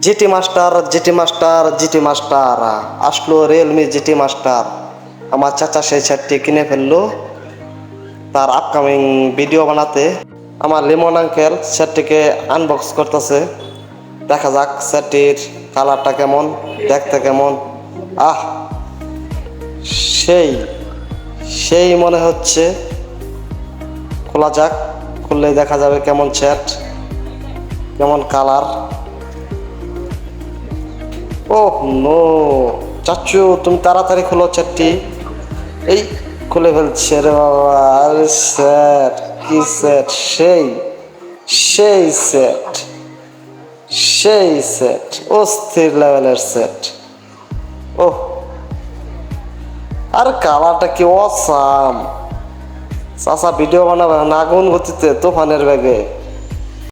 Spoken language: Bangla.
GT master GT master GT master আসলো রিয়েলমি জিটি মাস্টার। আমার চাচা সেই সেটটি কিনে ফেললো তার আপকামিং ভিডিও বানাতে। আমার লিমন আঙ্কেল সেটটিকে আনবক্স করতেছে। দেখা যাক সেটটির কালারটা কেমন, দেখতে কেমন। আহ সেই সেই মনে হচ্ছে। খোলা যাক, খুললেই দেখা যাবে কেমন সেট, কেমন কালার। ওহ নো, চাচু তুমি তাড়াতাড়ি খোলো সেটটি। এই খুলে ফেলছে রে বাবা। আরে সেট, কি সেট! সেই সেই সেট, সেই সেট, অস্থির লেভেলের সেট। ওহ, আর কালারটা কি অসাম! চাচা ভিডিও বানাবে না আগুন গতিতে তুফানের বেগে।